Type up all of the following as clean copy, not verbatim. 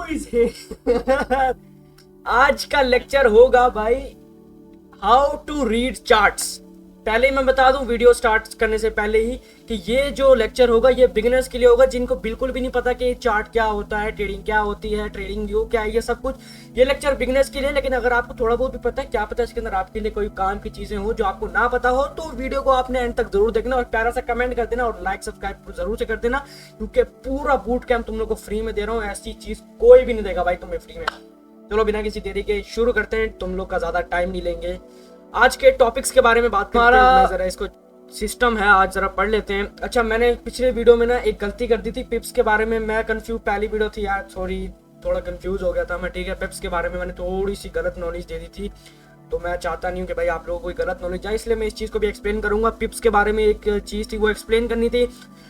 Boys आज का lecture होगा भाई हाउ टू रीड चार्ट्स। पहले ही मैं बता दूं वीडियो स्टार्ट करने से पहले ही कि ये जो लेक्चर होगा ये बिगिनर्स के लिए होगा, जिनको बिल्कुल भी नहीं पता कि चार्ट क्या होता है, ट्रेडिंग क्या होती है, ट्रेडिंग व्यू क्या है, ये सब कुछ ये लेक्चर बिगिनर्स के लिए। लेकिन अगर आपको थोड़ा बहुत भी पता है, क्या पता इसके अंदर आपके लिए कोई काम की चीजें हो जो आपको ना पता हो, तो वीडियो को आपने एंड तक जरूर देखना और प्यारा सा कमेंट कर देना और लाइक सब्सक्राइब जरूर से कर देना, क्योंकि पूरा बूट कैंप तुम लोग को फ्री में दे रहा हूँ। ऐसी चीज कोई भी नहीं देगा भाई तुम्हें फ्री में। चलो बिना किसी देरी के शुरू करते हैं, तुम लोग का ज्यादा टाइम नहीं लेंगे। आज के टॉपिक्स के बारे में बात करते हैं। जरा इसको सिस्टम है आज जरा पढ़ लेते हैं। अच्छा, मैंने पिछले वीडियो में ना एक गलती कर दी थी पिप्स के बारे में। मैं कंफ्यूज, पहली वीडियो थी यार, सॉरी थोड़ा कंफ्यूज हो गया था मैं। ठीक है, पिप्स के बारे में मैंने थोड़ी सी गलत नॉलेज दे दी थी, तो मैं चाहता नहीं हूँ कि भाई आप लोगों को कोई गलत नॉलेज जाए, इसलिए मैं इस चीज़ को भी एक्सप्लेन करूंगा। पिप्स के बारे में एक चीज़ थी वो एक्सप्लेन करनी थी।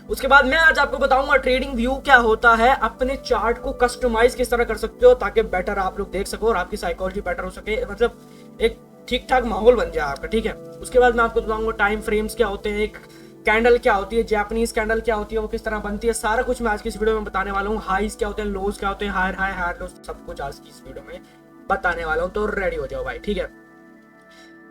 उसके बाद मैं आज आपको बताऊंगा ट्रेडिंग व्यू क्या होता है, अपने चार्ट को कस्टमाइज किस तरह कर सकते हो ताकि बेटर आप लोग देख सको और आपकी साइकोलॉजी बेटर हो सके, मतलब एक ठीक ठाक माहौल बन जाए आपका। ठीक है, उसके बाद मैं आपको बताऊंगा टाइम फ्रेम्स क्या होते हैं, एक कैंडल क्या होती है, जापानीज कैंडल क्या होती है, वो किस तरह बनती है, सारा कुछ मैं आज की इस वीडियो में बताने वाला हूँ। हाईज क्या होते हैं, लोज क्या होते हैं, हायर हाई हायर लो, सब कुछ आज की इस वीडियो में बताने वाला हूँ, तो रेडी हो जाओ भाई। ठीक है,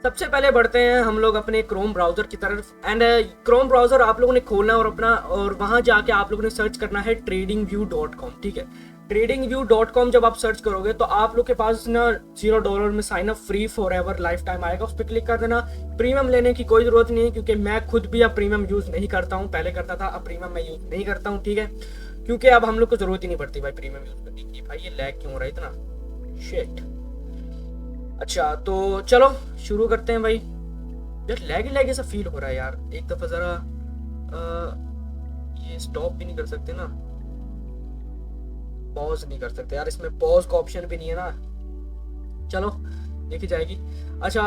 सबसे पहले बढ़ते हैं हम लोग अपने क्रोम ब्राउजर की तरफ। एंड क्रोम ब्राउजर आप लोगों ने खोलना है और अपना, और वहां जाके आप लोगों ने सर्च करना है tradingview.com। ठीक है, tradingview.com जब आप सर्च करोगे तो आप लोग के पास ना $0 में sign up free forever lifetime आएगा, उस पर क्लिक कर देना। प्रीमियम लेने की कोई जरूरत नहीं है, क्योंकि मैं खुद भी अब प्रीमियम यूज नहीं करता हूँ, पहले करता था, अब प्रीमियम मैं यूज नहीं करता हूँ। ठीक है, क्योंकि अब हम लोग को जरूरत ही नहीं पड़ती भाई प्रीमियम यूज करने की। भाई ये लैग क्यों हो रहा है इतना, शिट। अच्छा तो चलो शुरू करते हैं भाई। यार लैग ही लैग ऐसा फील हो रहा है यार, एक दफा जरा ये स्टॉप भी नहीं कर सकते ना, पॉज नहीं कर सकते यार, इसमें पॉज का ऑप्शन भी नहीं है ना। चलो देखी जाएगी। अच्छा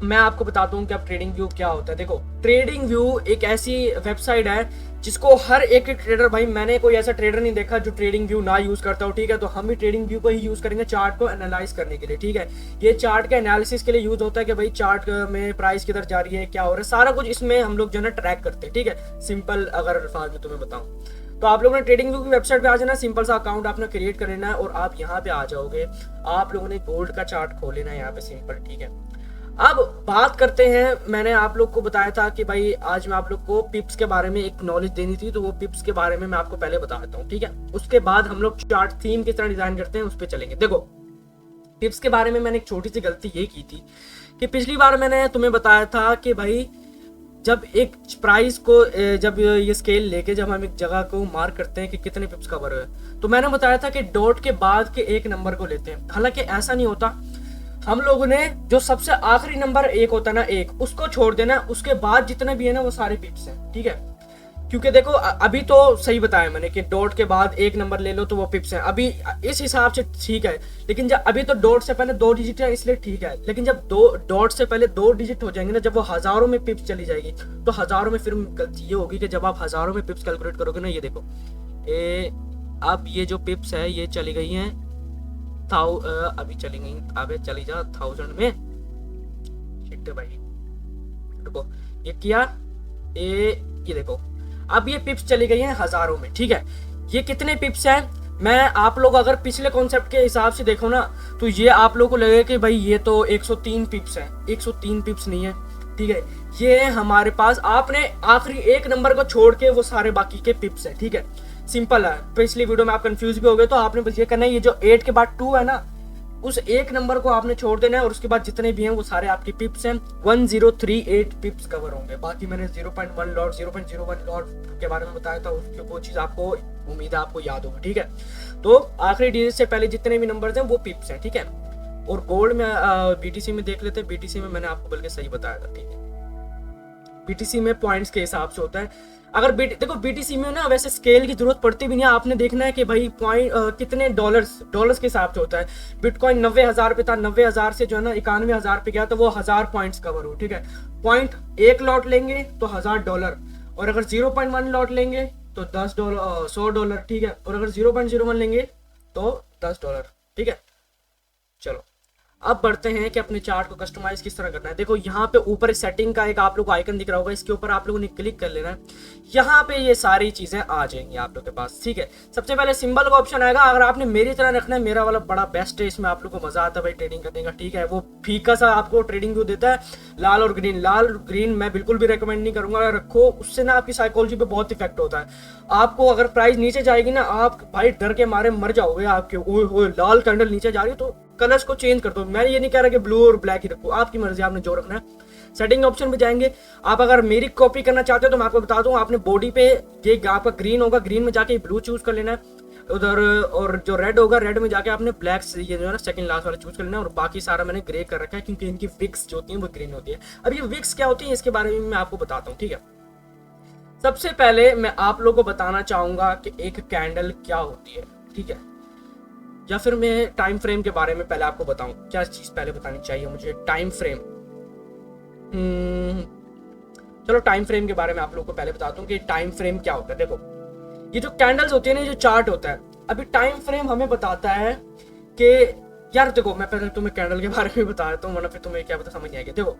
मैं आपको बताता हूँ कि अब ट्रेडिंग व्यू क्या होता है। देखो, ट्रेडिंग व्यू एक ऐसी वेबसाइट है जिसको हर एक ट्रेडर, भाई मैंने कोई ऐसा ट्रेडर नहीं देखा जो ट्रेडिंग व्यू ना यूज करता हो। ठीक है, तो हम भी ट्रेडिंग व्यू को ही यूज करेंगे चार्ट को एनालाइज करने के लिए। ठीक है, ये चार्ट के एनालिसिस के लिए यूज होता है कि भाई चार्ट में प्राइस किधर जा रही है, क्या हो रहा है, सारा कुछ इसमें हम लोग जो है ना ट्रैक करते हैं। ठीक है, सिंपल अगर अल्फाज में तुम्हें बताऊं तो आप लोगों ने ट्रेडिंग व्यू की वेबसाइट पे आ जाना, सिंपल सा अकाउंट आपने क्रिएट कर लेना है और आप यहाँ पे आ जाओगे। आप लोगों ने गोल्ड का चार्ट खोल लेना है यहाँ पे, सिंपल। ठीक है, अब बात करते हैं, मैंने आप लोग को बताया था कि भाई आज मैं आप लोग को पिप्स के बारे में एक नॉलेज देनी थी, तो वो पिप्स के बारे में मैं आपको पहले बता देता हूँ। ठीक है, उसके बाद हम लोग चार्ट थीम किस तरह डिजाइन करते हैं उस पर चलेंगे। देखो, पिप्स के बारे में मैंने एक छोटी सी गलती ये की थी कि पिछली बार मैंने तुम्हें बताया था कि भाई जब एक प्राइस को, जब ये स्केल लेके जब हम एक जगह को मार्क करते हैं कि कितने पिप्स कवर है, तो मैंने बताया था कि डॉट के बाद के एक नंबर को लेते हैं। हालांकि ऐसा नहीं होता, हम लोगों ने जो सबसे आखिरी नंबर एक होता है ना, एक, उसको छोड़ देना, उसके बाद जितने भी है ना वो सारे पिप्स हैं। ठीक है, क्योंकि देखो अभी तो सही बताया मैंने कि डॉट के बाद एक नंबर ले लो तो वो पिप्स हैं, अभी इस हिसाब से ठीक है। लेकिन जब अभी तो डॉट से पहले 2 डिजिट है इसलिए ठीक है, लेकिन जब डॉट से पहले 2 डिजिट हो जाएंगे ना, जब वो हजारों में पिप्स चली जाएगी तो हजारों में फिर गलती ये होगी कि जब आप हजारों में पिप्स कैलकुलेट करोगे ना, ये देखो अब ये जो पिप्स है ये चली गई है अभी चली गई, अबे चली जा 1000 में। शिट भाई, रुको, ये किया, ये देखो अब ये पिप्स चली गई हैं हजारों में। ठीक है, ये कितने पिप्स हैं, मैं आप लोग अगर पिछले कॉन्सेप्ट के हिसाब से देखो ना तो ये आप लोग को लगेगा कि भाई ये तो 103 पिप्स है। 103 पिप्स नहीं है। ठीक है, ये हमारे पास, आपने आखिरी एक नंबर को छोड़ के वो सारे बाकी के पिप्स है। ठीक है, सिंपल है। पिछली वीडियो में आप कंफ्यूज भी हो गए तो आपने बस ये करना है, ये जो 8 के बाद 2 है ना, उस एक नंबर को आपने छोड़ देना है और उसके बाद जितने भी हैं वो सारे आपके पिप्स हैं। 1038 पिप्स कवर होंगे। बाकी मैंने 0.1 लॉट 0.01 लॉट के बारे में बताया था, उसकी वो चीज आपको उम्मीद है आपको याद होगा। ठीक है, तो आखिरी डिजिट से पहले जितने भी नंबर हैं वो पिप्स हैं। ठीक है, और गोल्ड में बीटीसी में देख लेते हैं। बीटीसी में मैंने आपको बल्कि सही बताया था। ठीक है, बीटीसी में पॉइंट्स के हिसाब से होता है। अगर देखो बीटीसी में ना वैसे स्केल की जरूरत पड़ती भी नहीं है, आपने देखना है कि भाई पॉइंट कितने डॉलर्स के हिसाब से होता है। बिटकॉइन 90,000 पे था, 90,000 से जो है ना 91,000 पे गया तो वो 1000 पॉइंट्स कवर हो। ठीक है, पॉइंट 1 लॉट लेंगे तो $1000, और अगर 0.1 लॉट लेंगे तो $100। ठीक है, और अगर 0.01 लेंगे तो $10। ठीक है, चलो अब बढ़ते हैं कि अपने चार्ट को कस्टमाइज किस तरह करना है। देखो यहाँ पे ऊपर सेटिंग का एक आप लोग को आइकन दिख रहा होगा, इसके ऊपर आप लोगों ने क्लिक कर लेना है। यहाँ पे ये सारी चीजें आ जाएंगी आप लोग के पास, ठीक है। सबसे पहले सिंबल का ऑप्शन आएगा। अगर आपने मेरी तरह रखना है, मेरा वाला बड़ा बेस्ट है, इसमें आप लोग को मजा आता है भाई ट्रेडिंग करने का, ठीक है। वो फीका सा आपको ट्रेडिंग व्यू देता है, लाल और ग्रीन। लाल ग्रीन मैं बिल्कुल भी रेकमेंड नहीं करूंगा रखो, उससे ना आपकी साइकोलॉजी पे बहुत इफेक्ट होता है। आपको अगर प्राइस नीचे जाएगी ना, आप भाई डर के मारे मर जाओगे। आपके ओए लाल कैंडल नीचे जा रही है तो कलर्स को चेंज कर दो। मैं ये नहीं कह रहा कि ब्लू और ब्लैक ही रखो, आपकी मर्जी, आपने जो रखना है। सेटिंग ऑप्शन पे जाएंगे। आप अगर मेरी कॉपी करना चाहते हो तो मैं आपको बता दूं, आपने बॉडी पे ये आपका ग्रीन होगा, ग्रीन में जाके ब्लू चूज कर लेना है उधर, और जो रेड होगा, रेड में जाके आपने ब्लैक ये जो है ना सेकंड लास्ट वाला चूज कर लेना है। और बाकी सारा मैंने ग्रे कर रखा है क्योंकि इनकी विक्स जो होती है वो ग्रीन होती है। अब ये विक्स क्या होती है इसके बारे में मैं आपको बताता हूँ, ठीक है। सबसे पहले मैं आप लोगों को बताना चाहूंगा कि एक कैंडल क्या होती है, ठीक है। या फिर मैं टाइम फ्रेम के बारे में पहले आपको बताऊं, क्या चीज पहले बतानी चाहिए मुझे, टाइम फ्रेम। चलो टाइम फ्रेम के बारे में आप लोगों को पहले बताता हूँ कि टाइम फ्रेम क्या होता है। देखो ये जो कैंडल्स होती है ना, जो चार्ट होता है, अभी टाइम फ्रेम हमें बताता है कि यार देखो, मैं पहले तुम्हें कैंडल के बारे में बता देता हूँ वरना फिर तुम्हें क्या पता समझ नहीं आएगी। देखो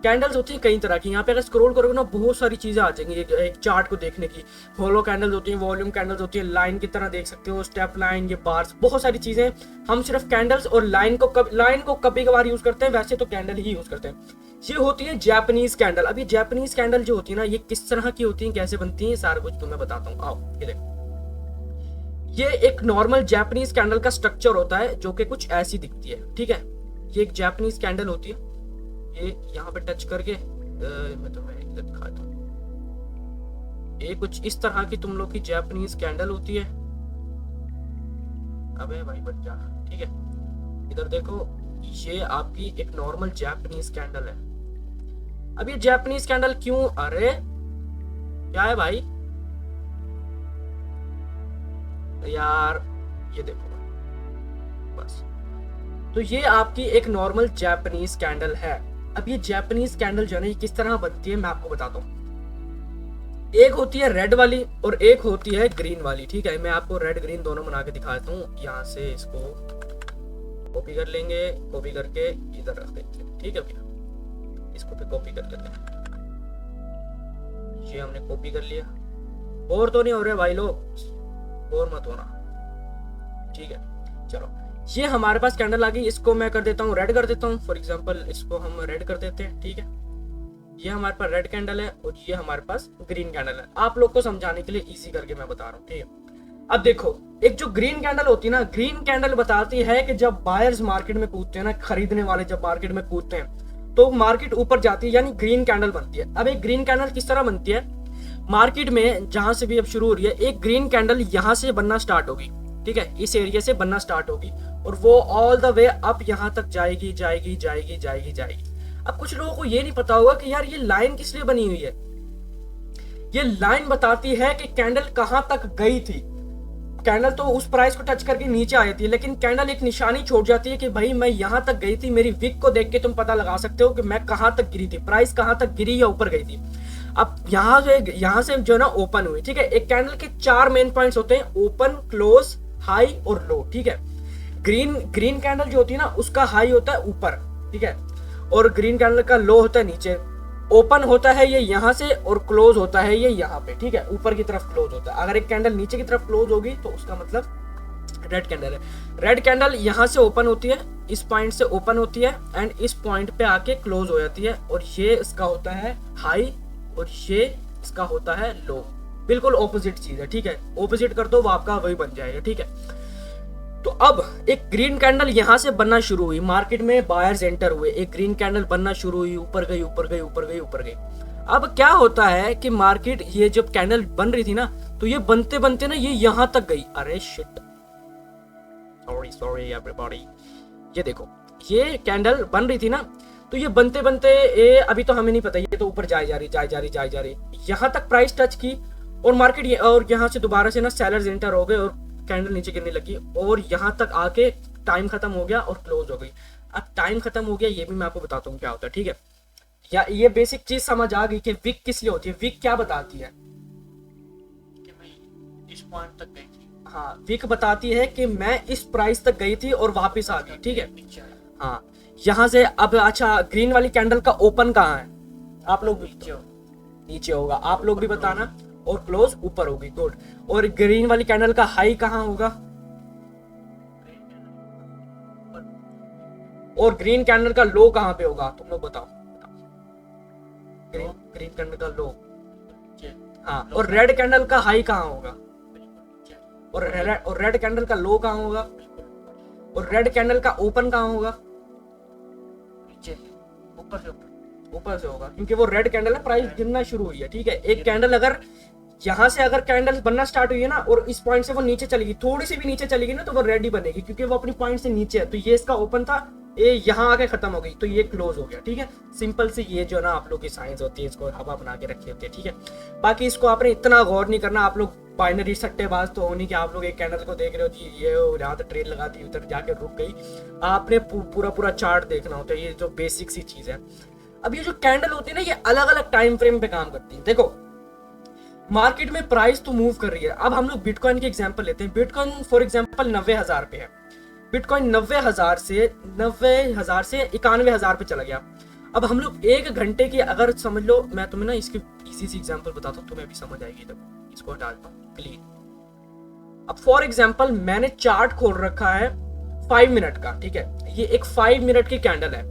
कैंडल्स होती है कई तरह की, यहाँ पे अगर स्क्रॉल करोगे ना बहुत सारी चीजें आ जाएंगी एक चार्ट को देखने की। फॉलो कैंडल्स होती है, वॉल्यूम कैंडल्स होती है, लाइन की तरह देख सकते हो, स्टेप लाइन, ये बार्स, बहुत सारी चीजें। हम सिर्फ कैंडल्स और लाइन को कभी कभार यूज करते हैं, वैसे तो कैंडल ही यूज करते हैं। ये होती है जापानीज कैंडल। अब ये जापानीज कैंडल जो होती है ना, ये किस तरह की होती है, कैसे बनती है, सारा कुछ तुम्हें बताता हूँ। आओ ये देखो, ये एक नॉर्मल जापानीज कैंडल का स्ट्रक्चर होता है जो कि कुछ ऐसी दिखती है, ठीक है। ये एक जापानीज कैंडल होती है, ये यहाँ पे टच करके मैं तुम्हें इधर दिखाता हूँ। ये कुछ इस तरह की तुम लोग की जापानीज कैंडल होती है। अबे भाई बच जा, ठीक है। इधर देखो, ये आपकी एक नॉर्मल जापानीज कैंडल है। अब ये जापानीज कैंडल क्यों, अरे क्या है भाई यार, ये देखो बस। तो ये आपकी एक नॉर्मल जापानीज कैंडल है। अब ये जापानीज कैंडल जो है ना, ये किस तरह बनती है मैं आपको बताता हूँ। एक होती है रेड वाली और एक होती है ग्रीन वाली, ठीक है। मैं आपको रेड ग्रीन दोनों बना के दिखाता हूँ। यहाँ से इसको कॉपी कर लेंगे, कॉपी करके इधर रख देते हैं, ठीक है भैया। इसको भी कॉपी कर लेते हैं, ये हमने कॉपी कर लिया। बोर तो नहीं हो रहे भाई लोग, बोर मत होना, ठीक है। चलो ये हमारे पास कैंडल आ गई, इसको मैं कर देता हूँ रेड कर देता हूँ। फॉर एग्जांपल इसको हम रेड कर देते हैं, ठीक है। ये हमारे पास रेड कैंडल है और ये हमारे पास ग्रीन कैंडल है। आप लोग को समझाने के लिए इजी करके मैं बता रहा हूँ, ठीक है। अब देखो, एक जो ग्रीन कैंडल होती है ना, ग्रीन कैंडल बताती है कि जब बायर्स मार्केट में कूदते हैं ना, खरीदने वाले जब मार्केट में कूदते हैं तो मार्केट ऊपर जाती है, यानी ग्रीन कैंडल बनती है। अब एक ग्रीन कैंडल किस तरह बनती है, मार्केट में जहां से भी अब शुरू हो रही है, एक ग्रीन कैंडल यहां से बनना स्टार्ट होगी, ठीक है। इस एरिया से बनना स्टार्ट होगी और वो ऑल द वे अप यहां तक जाएगी जाएगी जाएगी जाएगी जाएगी। अब कुछ लोगों को ये नहीं पता होगा कि यार ये लाइन किस लिए बनी हुई है। ये लाइन बताती है कि कैंडल कहां तक गई थी। कैंडल तो उस प्राइस को टच करके नीचे आ जाती है, लेकिन कैंडल एक निशानी छोड़ जाती है कि भाई मैं यहां तक गई थी। मेरी विक को देख के तुम पता लगा सकते हो कि मैं कहां तक गिरी थी, प्राइस कहां तक गिरी या ऊपर गई थी। अब यहां से जो है ना ओपन हुई, ठीक है। एक कैंडल के 4 मेन पॉइंट्स होते हैं, ओपन, क्लोज, हाई और लो, ठीक है। ग्रीन कैंडल जो होती है ना, उसका हाई होता है ऊपर, ठीक है, और ग्रीन कैंडल का लो होता है नीचे। ओपन होता है ये यहाँ से और क्लोज होता है ये यहाँ पे, ठीक है, ऊपर की तरफ क्लोज होता है। अगर एक कैंडल नीचे की तरफ क्लोज होगी तो उसका मतलब रेड कैंडल है। रेड कैंडल यहाँ से ओपन होती है, इस पॉइंट से ओपन होती है एंड इस पॉइंट पे आके क्लोज हो जाती है, और ये इसका होता है हाई और ये इसका होता है लो। बिल्कुल ऑपोजिट चीज है, ठीक है। ऑपोजिट कर दो वो आपका वही बन जाएगा, ठीक है। तो अब एक ग्रीन कैंडल यहां से बनना शुरू हुई, मार्केट में बायर्स एंटर हुए, एक ग्रीन कैंडल बनना शुरू हुई, ऊपर गई ऊपर गई ऊपर गई ऊपर गई। अब क्या होता है कि मार्केट, ये जब कैंडल बन रही थी ना, तो ये बनते बनते ना ये यहां तक गई। अरे शिट, सॉरी एवरीबॉडी। ये देखो, ये कैंडल बन रही थी ना, तो ये बनते बनते ये अभी तो हमें नहीं पता, ये तो ऊपर जाए जा रही यहां तक प्राइस टच की और मार्केट, और यहां से दोबारा से ना सेलर्स एंटर हो गए और कैंडल नीचे गिरने लगी और यहां तक आके टाइम खत्म हो गया और क्लोज हो गई। अब टाइम खत्म हो गया, ये भी मैं आपको बताता हूँ क्या होता है, ठीक है। या ये बेसिक चीज समझ आ गई कि विक किस लिए होती है। विक क्या बताती है कि मैं इस पॉइंट तक गई थी। हाँ, विक बताती है कि मैं इस प्राइस तक गई थी और वापस आ गई, ठीक है। हाँ, यहाँ से अब अच्छा ग्रीन वाली कैंडल का ओपन कहाँ है, आप लोग भी नीचे होगा, आप लोग भी बताना, और क्लोज ऊपर होगी, गुड। और ग्रीन वाली कैंडल का हाई कहाँ होगा, और ग्रीन कैंडल का लो कहाँ पे होगा, तुम लोग बताओ। ग्रीन कैंडल का लो, हाँ, और रेड कैंडल का हाई कहाँ होगा, और रेड कैंडल का लो कहाँ होगा, और रेड कैंडल का ओपन कहाँ होगा, ऊपर से होगा, क्योंकि वो रेड कैंडल है, प्राइस गिरना शुरू हुई है, ठीक है। एक कैंडल अगर यहाँ से अगर कैंडल बनना स्टार्ट हुई है ना, और इस पॉइंट से वो नीचे चलेगी, थोड़ी सी भी नीचे चलेगी ना, तो वो रेड ही बनेगी, क्योंकि वो अपनी पॉइंट से नीचे है। तो ये इसका ओपन था, ये यहाँ आके खत्म हो गई, तो ये क्लोज हो गया, ठीक है। सिंपल सी ये जो ना आप लोग की साइंस होती है, इसको हवा बना के रखी होती है, ठीक है। बाकी इसको आपने इतना गौर नहीं करना, आप लोग बाइनरी सट्टेबाज तो हो नहीं कि आप लोग एक कैंडल को देख रहे हो जी, ये यहाँ तक ट्रेड लगा दी, उधर जाके रुक गई। आपने पूरा चार्ट देखना होता है, ये जो बेसिक सी चीज है। अब ये जो कैंडल होती है ना, ये अलग अलग टाइम फ्रेम पे काम करती है। देखो मार्केट में प्राइस तो मूव कर रही है। अब हम लोग बिटकॉइन की एग्जांपल लेते हैं। बिटकॉइन फॉर एग्जांपल 90,000 पे है। बिटकॉइन 90,000 से 91,000 पे चला गया। अब हम लोग एक घंटे की अगर समझ लो, मैं तुम्हें ना इसकी इसी सी एग्जांपल बताता हूँ, तुम्हें भी समझ आएगी। जब इसको डालता हूँ क्लीन। अब फॉर एग्जांपल मैंने चार्ट खोल रखा है 5 मिनट का, ठीक है। ये एक 5 मिनट की कैंडल है।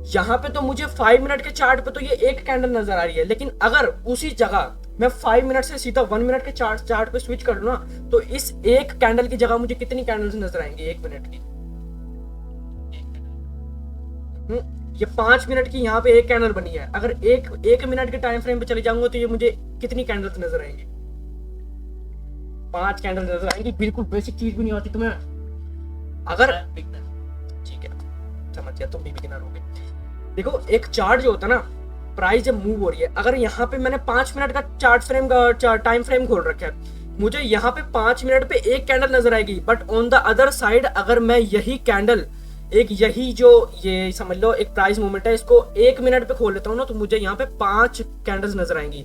यहाँ पे तो मुझे 5 मिनट के चार्ट पे तो ये एक कैंडल नजर आ रही है, लेकिन अगर उसी जगह मैं 5 मिनट से सीधा 1 मिनट के चार्ट पे स्विच कर लूं ना, तो इस एक कैंडल की जगह मुझे कितनी कैंडल्स नजर आएंगी 1 मिनट की? ये 5 मिनट की यहाँ पे एक कैंडल बनी है। अगर एक मिनट के टाइम फ्रेम पे चले जाऊंगा तो ये मुझे कितनी कैंडल्स नजर आएंगी? 5 कैंडल नजर आएंगी। बिल्कुल बेसिक चीज भी नहीं आती तुम्हें। अगर ठीक है, समझ गया, तुम भी बिगिनर हो गए। देखो एक चार्ट जो होता है ना, प्राइस जब मूव हो रही है, अगर यहाँ पे मैंने 5 मिनट का चार्ट फ्रेम का टाइम फ्रेम खोल रखा है, मुझे यहाँ पे 5 मिनट पे एक कैंडल नजर आएगी। But on the other side अगर मैं यही कैंडल यही जो ये समझ लो एक प्राइस मूवमेंट है, इसको 1 मिनट पे खोल लेता हूँ ना, तो मुझे यहाँ पे 5 कैंडल्स नजर आएंगी।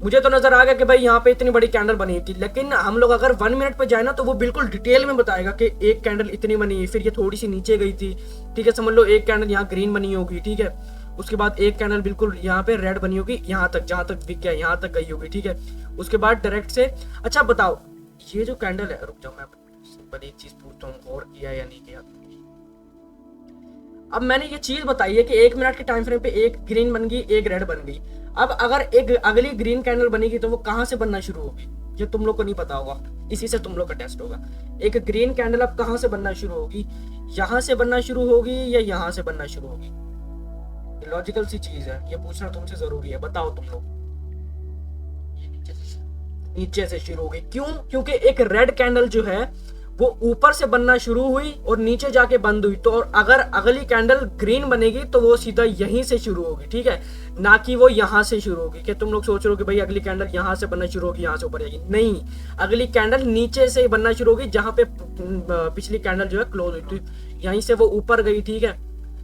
मुझे तो नजर आ गया कि भाई यहाँ पे इतनी बड़ी कैंडल बनी थी। लेकिन हम लोग अगर 1 मिनट पे जाए ना, तो वो बिल्कुल डिटेल में बताएगा कि एक कैंडल इतनी बनी, फिर ये थोड़ी सी नीचे गई थी, ठीक है। समझ लो एक कैंडल यहाँ ग्रीन बनी होगी, ठीक है। उसके बाद एक कैंडल बिल्कुल यहाँ पे रेड बनी होगी, यहाँ तक जहां तक विक गया, यहाँ तक गई होगी, ठीक है। उसके बाद डायरेक्ट से अच्छा बताओ, ये जो कैंडल है, रुक जाओ मैं सिंपल एक चीज पूछता हूँ, गौर किया या नहीं किया। अब मैंने ये चीज बताई है कि 1 मिनट के टाइम फ्रेम पे एक ग्रीन बन गई, एक रेड बन गई। अब अगर एक अगली ग्रीन कैंडल बनेगी तो वो कहां से बनना शुरू होगी, ये तुम लोग को नहीं पता होगा, इसी से तुम लोग का टेस्ट होगा। एक ग्रीन कैंडल अब कहां से बनना शुरू होगी? यहां से बनना शुरू होगी या यहां से बनना शुरू होगी? लॉजिकल सी चीज है, ये पूछना तुमसे जरूरी है, बताओ तुम लोग। नीचे से शुरू होगी। क्यों? क्योंकि एक रेड कैंडल जो है वो ऊपर से बनना शुरू हुई और नीचे जाके बंद हुई। तो अगर अगली कैंडल ग्रीन बनेगी तो वो सीधा यहीं से शुरू होगी, ठीक है, ना कि वो यहां से शुरू होगी। कि तुम लोग सोच रहे हो कि भाई अगली कैंडल यहां से बनना शुरू होगी, यहां से ऊपर जाएगी, नहीं, अगली कैंडल नीचे से बनना शुरू होगी, जहां पे पिछली कैंडल जो है क्लोज हुई थी, यहीं से वो ऊपर गई, ठीक है,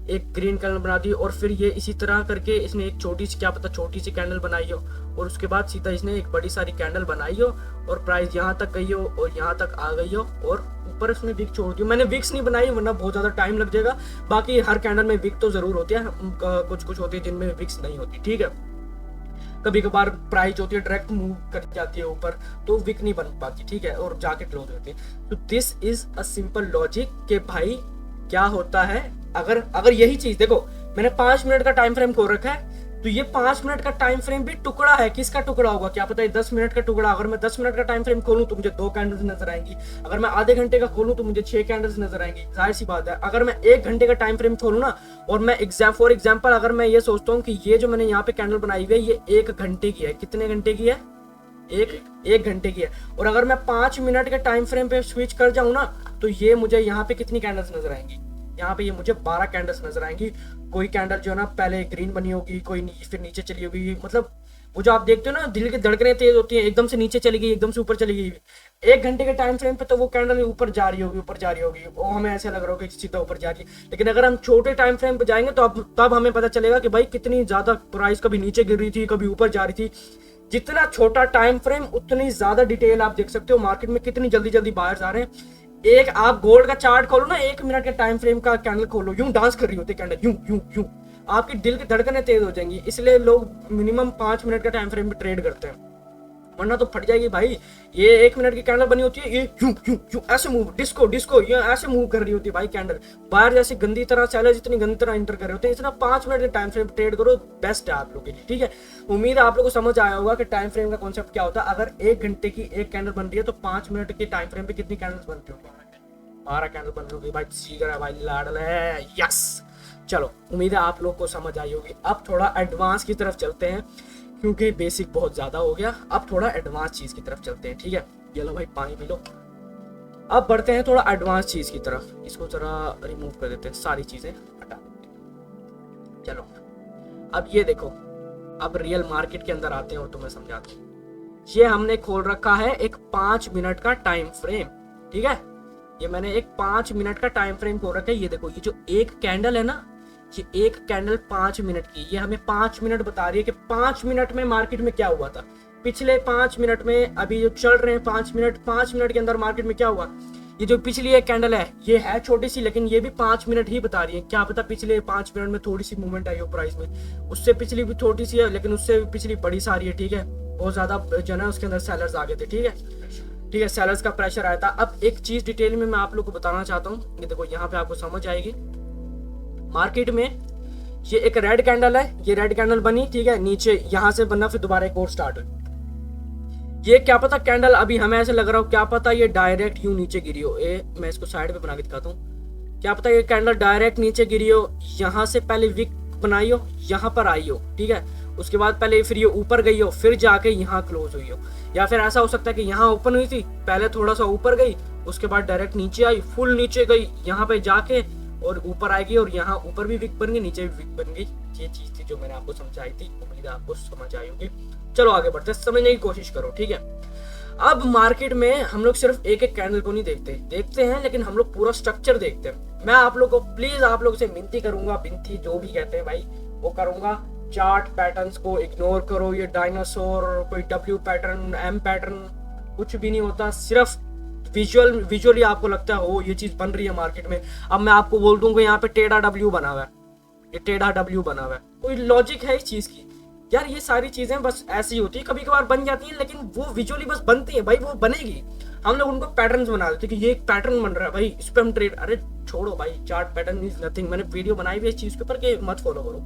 एक ग्रीन कैंडल बना दी। और फिर ये इसी तरह करके इसने एक छोटी सी, क्या पता छोटी सी कैंडल बनाई हो, और उसके बाद सीधा इसने एक बड़ी सारी कैंडल बनाई हो, और प्राइस यहाँ तक गई हो और यहाँ तक आ गई हो, और ऊपर इसने विक छोड़ दी। मैंने विक्स नहीं बनाई वरना बहुत ज्यादा टाइम लग जाएगा। बाकी हर कैंडल में विक तो जरूर होती है, कुछ होती है जिनमें विक्स नहीं होती, ठीक है। कभी कभार प्राइस होती है डायरेक्ट मूव कर जाती है ऊपर, तो विक नहीं बन पाती, ठीक है, और जाके क्लोज होती है। तो this is a simple logic कि भाई क्या होता है, अगर यही चीज देखो, मैंने 5 मिनट का टाइम फ्रेम खोल रखा है, तो ये 5 मिनट का टाइम फ्रेम भी टुकड़ा है। किसका टुकड़ा होगा क्या पता है? 10 मिनट का टुकड़ा। अगर मैं 10 मिनट का टाइम फ्रेम खोलूं तो मुझे 2 कैंडल्स नजर आएंगी। अगर मैं आधे घंटे का खोलूं तो मुझे 6 कैंडल्स नजर आएंगी। जाहिर सी बात है। अगर मैं 1 घंटे का टाइम फ्रेम खोलूं ना, और मैं फॉर एग्जाम्पल अगर मैं ये सोचता हूँ कि ये जो मैंने यहाँ पे कैंडल बनाई हुई है ये 1 घंटे की है, कितने घंटे की है? एक घंटे की है। और अगर मैं 5 मिनट के टाइम फ्रेम पे स्विच कर जाऊं ना, तो ये मुझे यहाँ पे कितनी कैंडल्स नजर आएंगी? यहाँ पे ये मुझे 12 कैंडल्स नजर आएंगी। कोई कैंडल जो है ना पहले ग्रीन बनी होगी, कोई फिर नीचे चली होगी। मतलब वो जो आप देखते हो ना, दिल की धड़कनें तेज होती हैं, एकदम से नीचे चली गई, एकदम से ऊपर चली गई। 1 घंटे के टाइम फ्रेम पे तो वो कैंडल ऊपर जा रही होगी, ऊपर जा रही होगी, वो हमें ऐसा लग रहा होगा कि सीधा ऊपर जा रही है। लेकिन अगर हम छोटे टाइम फ्रेम पे जाएंगे तो तब हमें पता चलेगा कि भाई कितनी ज्यादा प्राइस कभी नीचे गिर रही थी, कभी ऊपर जा रही थी। जितना छोटा टाइम फ्रेम उतनी ज्यादा डिटेल आप देख सकते हो मार्केट में कितनी जल्दी जल्दी बाहर आ रहे हैं। एक आप गोल्ड का चार्ट खोलो ना, 1 मिनट के टाइम फ्रेम का कैंडल खोलो, यूं डांस कर रही होती है कैंडल, यूं यूं यूं, आपकी दिल की धड़कनें तेज हो जाएंगी। इसलिए लोग मिनिमम 5 मिनट के टाइम फ्रेम में ट्रेड करते हैं, वरना तो फट जाएगी भाई। ये 1 मिनट की कैंडल बनी होती है, ये यूं यूं यूं ऐसे मूव, डिस्को डिस्को ये ऐसे मूव कर रही होती है भाई कैंडल। बाहर जैसे गंदी तरह सेलर जितनी गंदी तरह इंटर कर रहे होते हैं, इतना 5 मिनट के टाइम फ्रेम ट्रेड करो, बेस्ट है आप लोगों के लिए, ठीक है। उम्मीद है आप लोगों को समझ आया होगा कि टाइम फ्रेम का कॉन्सेप्ट क्या होता है। अगर 1 घंटे की एक कैंडल बन रही है तो 5 मिनट के टाइम फ्रेम पे कितनी कैंडल्स बनती होगी? 12 कैंडल बन रही होगी भाई, सीगर है भाई, लाडल है, यस। चलो उम्मीद है आप लोग को समझ आई होगी। अब थोड़ा एडवांस की तरफ चलते हैं, क्योंकि बेसिक बहुत ज्यादा हो गया, अब थोड़ा एडवांस चीज की तरफ चलते हैं, ठीक है। ये लो भाई पानी पी लो। अब बढ़ते हैं थोड़ा एडवांस चीज की तरफ। इसको जरा रिमूव कर देते हैं, सारी चीजें हटा देते हैं। चलो अब ये देखो, अब रियल मार्केट के अंदर आते हैं और तुम्हें समझाते हैं। ये हमने खोल रखा है एक 5 मिनट का टाइम फ्रेम, ठीक है। ये मैंने एक 5 मिनट का टाइम फ्रेम खोल रखा है। ये देखो, ये जो एक कैंडल है ना, ये एक कैंडल 5 मिनट की, ये हमें 5 मिनट बता रही है कि 5 मिनट में मार्केट में क्या हुआ था। पिछले 5 मिनट में, अभी जो चल रहे हैं 5 मिनट के अंदर मार्केट में क्या हुआ। ये जो पिछली एक कैंडल है, ये है छोटी सी, लेकिन ये भी 5 मिनट ही बता रही है। क्या पता पिछले 5 मिनट में थोड़ी सी मूवमेंट आई हो प्राइस में, उससे पिछली भी छोटी सी है, लेकिन उससे पिछली बड़ी सारी है, ठीक है। बहुत ज्यादा जो है उसके अंदर सेलर्स आ गए थे, ठीक है, ठीक है, सेलर्स का प्रेशर आया था। अब एक चीज डिटेल में मैं आप लोग को बताना चाहता हूँ। ये देखो यहाँ पे आपको समझ आएगी। मार्केट में ये एक रेड कैंडल है, ये रेड कैंडल बनी, ठीक है, नीचे यहाँ से बनना, फिर दोबारा एक और स्टार्ट हुई। ये क्या पता कैंडल, अभी हमें ऐसे लग रहा हो क्या पता ये डायरेक्ट यूं नीचे गिरी हो। मैं इसको साइड पे बना के दिखाता हूँ। क्या पता ये कैंडल डायरेक्ट नीचे गिरी हो, यहाँ से पहले विक बनाई हो, यहाँ पर आई हो, ठीक है, उसके बाद पहले फिर ये ऊपर गई हो, फिर जाके यहाँ क्लोज हुई हो। या फिर ऐसा हो सकता है कि यहाँ ओपन हुई थी, पहले थोड़ा सा ऊपर गई, उसके बाद डायरेक्ट नीचे आई, फुल नीचे गई, यहाँ पे जाके और ऊपर आएगी, और यहाँ ऊपर भी विक बन गई, नीचे भी विक बन गई। ये चीज थी जो मैंने आपको समझाई थी, उम्मीद है आपको समझ आई होगी। चलो आगे बढ़ते हैं, समझने की कोशिश करो, ठीक है। अब मार्केट में हम लोग सिर्फ एक एक कैंडल को नहीं देखते हैं, लेकिन हम लोग पूरा स्ट्रक्चर देखते हैं। मैं आप लोग को प्लीज, आप लोग से विनती करूंगा, विनती जो भी कहते हैं भाई वो करूंगा, चार्ट पैटर्न्स को इग्नोर करो। ये डायनासोर, कोई डब्ल्यू पैटर्न, एम पैटर्न, कुछ भी नहीं होता। सिर्फ विजुअली आपको लगता है हो ये चीज बन रही है मार्केट में। अब मैं आपको बोल दूंगा यहाँ पे टेढ़ा डब्ल्यू बना हुआ है, ये टेढ़ा डब्ल्यू बना हुआ है, कोई लॉजिक है इस चीज की? यार ये सारी चीजें बस ऐसी होती है, कभी कभार बन जाती हैं, लेकिन वो विजुअली बस बनती है भाई, वो बनेगी। हम लोग उनको पैटर्न्स बना देते कि ये एक पैटर्न बन रहा है भाई, इस पे हम ट्रेड। अरे छोड़ो भाई, चार्ट पैटर्न इज नथिंग। मैंने वीडियो बनाई भी इस चीज के ऊपर कि मत फॉलो करो।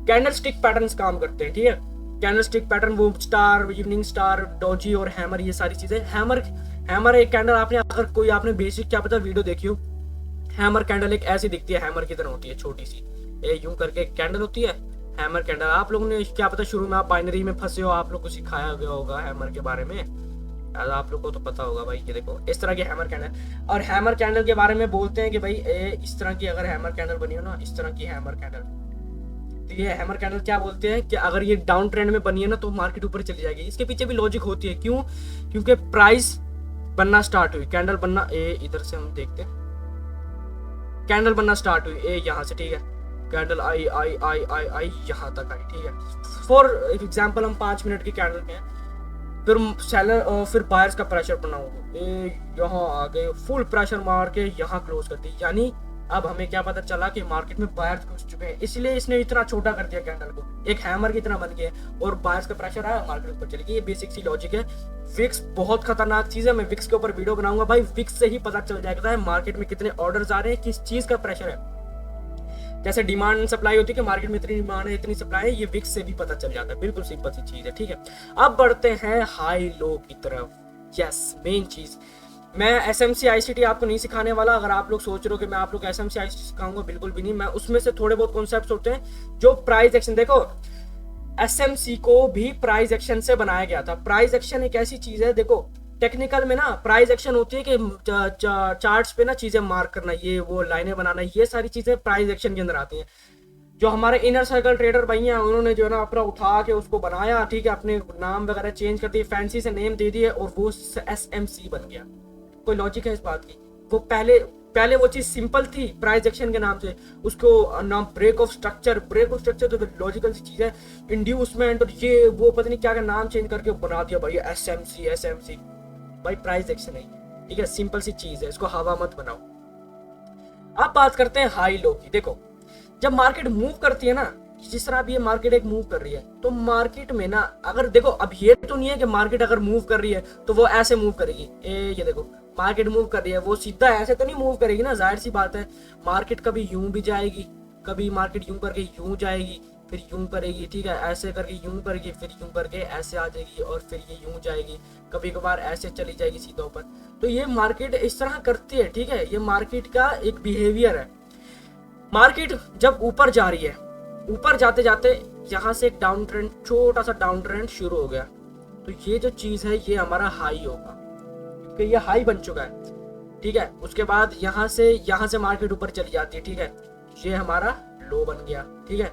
कैंडल स्टिक पैटर्न्स काम करते हैं, ठीक है। कैंडल स्टिक पैटर्न, वो स्टार, इवनिंग स्टार, डोजी और हैमर, ये सारी चीजें। हैमर एक कैंडल, आपने अगर कोई आपने बेसिक क्या पता वीडियो देखी हो, हैमर कैंडल एक ऐसी दिखती है, हैमर की तरह होती है, छोटी सी, ये यूं करके एक कैंडल होती है हैमर कैंडल। आप लोगों ने क्या पता शुरू में आप बाइनरी में फंसे हो, आप लोग को सिखाया गया होगा हैमर के बारे में, आप लोग को तो पता होगा भाई। ये देखो इस तरह की हैमर कैंडल, और हैमर कैंडल के बारे में बोलते हैं कि भाई इस तरह की अगर हैमर कैंडल बनी हो ना, इस तरह की हैमर कैंडल, तो ये हैमर कैंडल क्या बोलते हैं कि अगर ये डाउन ट्रेंड में बनी है ना तो मार्केट ऊपर चली जाएगी। इसके पीछे भी लॉजिक होती है, क्यों? क्योंकि प्राइस बनना स्टार्ट हुई, कैंडल बनना, इधर से हम देखते हैं, कैंडल बनना स्टार्ट हुई यहाँ से, ठीक है, कैंडल आई आई आई आई आई यहाँ तक आई, ठीक है। फॉर एग्जाम्पल हम 5 मिनट की कैंडल में, फिर सेलर फिर बायर्स का प्रेशर बना होगा, यहाँ आ गए, फुल प्रेशर मार के यहाँ क्लोज कर दी। यानी अब हमें क्या पता चला कि मार्केट में बायर्स घुस चुके हैं, इसलिए इसने इतना छोटा कर दिया कैंडल को, एक हैमर की तरह बन गया, और बायर्स का प्रेशर आया, मार्केट ऊपर चली गई। ये बेसिक सी लॉजिक है। विक्स बहुत खतरनाक चीज है, मैं विक्स के ऊपर वीडियो बनाऊंगा भाई। विक्स से ही पता चल जाएगा है मार्केट में कितने ऑर्डर्स आ रहे हैं, किस चीज का प्रेशर है। जैसे डिमांड एंड सप्लाई होती है कि मार्केट में इतनी डिमांड है, इतनी सप्लाई है, ये विक्स से भी पता चल जाता है। बिल्कुल सिंपल सी चीज है, ठीक है। अब बढ़ते हैं हाई लो की तरफ। यस, मेन चीज, मैं एसएमसी आईसीटी आपको नहीं सिखाने वाला। अगर आप लोग सोच रहे हो कि मैं आप लोग एसएमसी आईसीटी सिखाऊंगा, बिल्कुल भी नहीं। मैं उसमें से थोड़े बहुत कॉन्सेप्ट्स होते हैं जो प्राइस एक्शन, देखो एसएमसी को भी प्राइस एक्शन से बनाया गया था। प्राइस एक्शन एक ऐसी चीज है, देखो टेक्निकल में ना प्राइस एक्शन होती है कि चार्ट्स पे ना चीजें मार्क करना, ये वो लाइनें बनाना, ये सारी चीजें प्राइस एक्शन के अंदर आती हैं। जो हमारे इनर सर्कल ट्रेडर भाई हैं, उन्होंने जो है ना अपना उठा के उसको बनाया, ठीक है, अपने नाम वगैरह चेंज कर दिए, फैंसी से नेम दे दिए, और वो एसएमसी बन गया। कोई लॉजिक है इस बात की? वो पहले वो चीज सिंपल थी प्राइस एक्शन के नाम से, उसको नाम ब्रेक ऑफ स्ट्रक्चर तो लॉजिकल सी चीज है, इंड्यूसमेंट और ये वो पता नहीं क्या नाम चेंज करके बना दिया भाई एसएमसी भाई। प्राइस एक्शन है, ठीक है, सिंपल सी चीज है, इसको हवा मत बनाओ। अब बात करते हैं हाई लो की। देखो जब मार्केट मूव करती है ना, जिस तरह अब ये मार्केट एक मूव कर रही है, तो मार्केट में ना अगर देखो, अब ये तो नहीं है कि मार्केट अगर मूव कर रही है तो वो ऐसे मूव करेगी। ये देखो मार्केट मूव कर रही है, वो सीधा ऐसे तो नहीं मूव करेगी ना, जाहिर सी बात है। मार्केट कभी यूं भी जाएगी, कभी मार्केट यूं करके यूं जाएगी, फिर यूं करेगी, ठीक है, ऐसे करके यूं करेगी, फिर यूं करके ऐसे आ जाएगी, और फिर ये यूं जाएगी, कभी कभार ऐसे चली जाएगी सीधा ऊपर। तो ये मार्केट इस तरह करती है, ठीक है, ये मार्केट का एक बिहेवियर है। मार्केट जब ऊपर जा रही है, ऊपर जाते जाते यहाँ से एक डाउन ट्रेंड, छोटा सा डाउन ट्रेंड शुरू हो गया, तो ये जो चीज है ये हमारा हाई होगा, क्योंकि ये हाई बन चुका है, ठीक है। उसके बाद यहाँ से मार्केट ऊपर चली जाती है, ठीक है, ये हमारा लो बन गया, ठीक है।